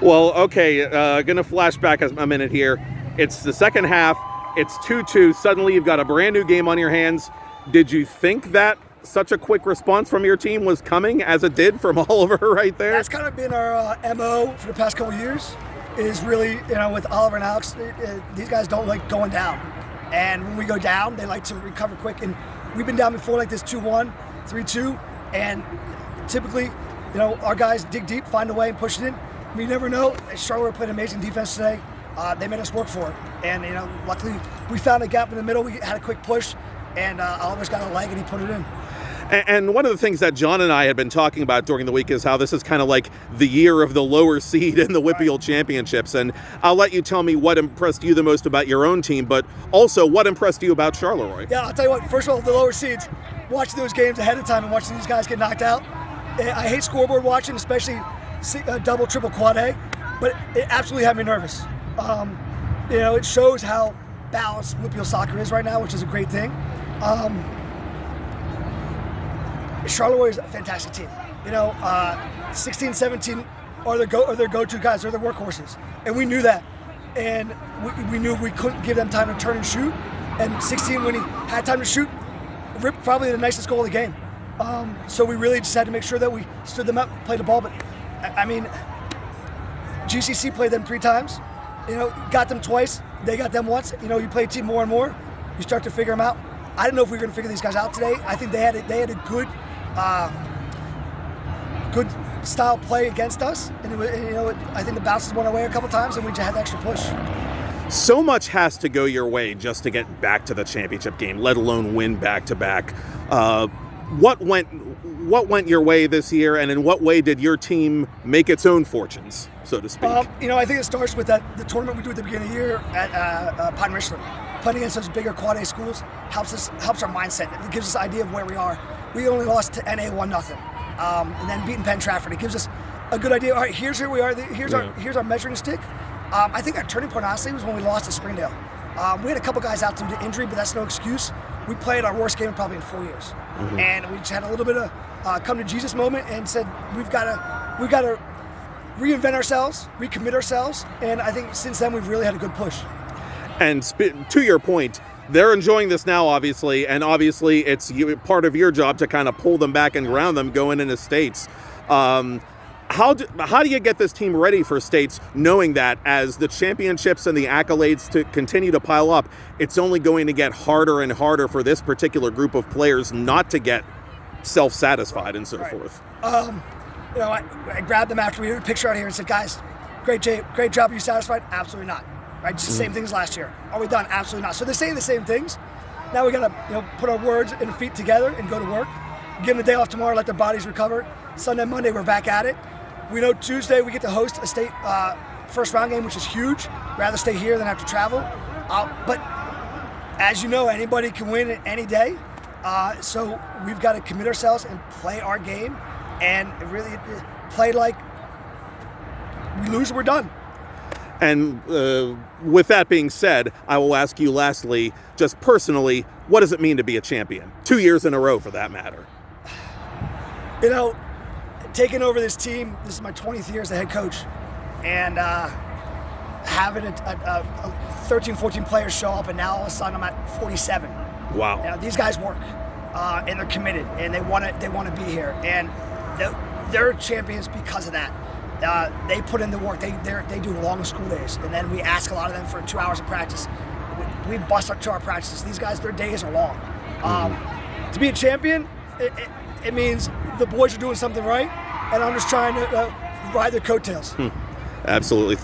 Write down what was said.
Well, okay, going to flash back a minute here. It's the second half. It's 2-2. Suddenly you've got a brand new game on your hands. Did you think that such a quick response from your team was coming as it did from Oliver right there? That's kind of been our MO for the past couple of years, is really, with Oliver and Alex, these guys don't like going down. And when we go down, they like to recover quick. And we've been down before like this 2-1, 3-2. And typically, our guys dig deep, find a way, and push it in. We never know. Charlotte played amazing defense today. They made us work for it. And, luckily, we found a gap in the middle. We had a quick push, and Oliver's got a leg, and he put it in. And one of the things that John and I had been talking about during the week is how this is kind of like the year of the lower seed in the WPIAL championships. And I'll let you tell me what impressed you the most about your own team, but also what impressed you about Charleroi. Yeah, I'll tell you what. First of all, the lower seeds, watching those games ahead of time and watching these guys get knocked out. I hate scoreboard watching, especially double, triple, quad A, but it absolutely had me nervous. It shows how balanced WPIAL soccer is right now, which is a great thing. Charleroi is a fantastic team. 16, 17 are their go-to guys. They're their workhorses, and we knew that. And we knew we couldn't give them time to turn and shoot. And 16, when he had time to shoot, ripped probably the nicest goal of the game. So we really just had to make sure that we stood them up, played the ball. But GCC played them 3 times. Got them twice. They got them once. You play a team more and more, you start to figure them out. I didn't know if we were going to figure these guys out today. I think they had a good style play against us, and I think the bounces went our way a couple times, and we just had the extra push. So much has to go your way just to get back to the championship game, let alone win back-to-back. What went your way this year, and in what way did your team make its own fortunes, so to speak? I think it starts with the tournament we do at the beginning of the year at Pine Richland. Playing against those bigger quad A schools helps our mindset. It gives us an idea of where we are. We only lost to NA 1-0, and then beating Penn Trafford. It gives us a good idea. All right, here's where we are. Here's our measuring stick. I think our turning point, honestly, was when we lost to Springdale. We had a couple guys out due to injury, but that's no excuse. We played our worst game probably in 4 years, and we just had a little bit of come to Jesus moment and said we've got to reinvent ourselves, recommit ourselves, and I think since then we've really had a good push. And to your point, they're enjoying this now, obviously, and obviously it's part of your job to kind of pull them back and ground them going into states. How do you get this team ready for states, knowing that as the championships and the accolades to continue to pile up, it's only going to get harder and harder for this particular group of players not to get self-satisfied and so forth? I grabbed them after we had a picture out here and said, guys, great job. Are you satisfied? Absolutely not. Right, just the same things last year. Are we done? Absolutely not. So they're saying the same things. Now we got to put our words and feet together and go to work. Give them the day off tomorrow, let their bodies recover. Sunday, Monday, we're back at it. We know Tuesday we get to host a state first round game, which is huge. Rather stay here than have to travel. But as you know, anybody can win it any day. So we've got to commit ourselves and play our game, and really play like we lose, we're done. And with that being said, I will ask you lastly, just personally, what does it mean to be a champion? 2 years in a row, for that matter. Taking over this team, this is my 20th year as the head coach, and having 13, 14 players show up, and now all of a sudden I'm at 47. Wow. These guys work, and they're committed, and they want to be here, and they're champions because of that. They put in the work. They do long school days, and then we ask a lot of them for 2 hours of practice. We bust up to our practices. These guys, their days are long. To be a champion, it means the boys are doing something right, and I'm just trying to ride their coattails. Absolutely. Thanks.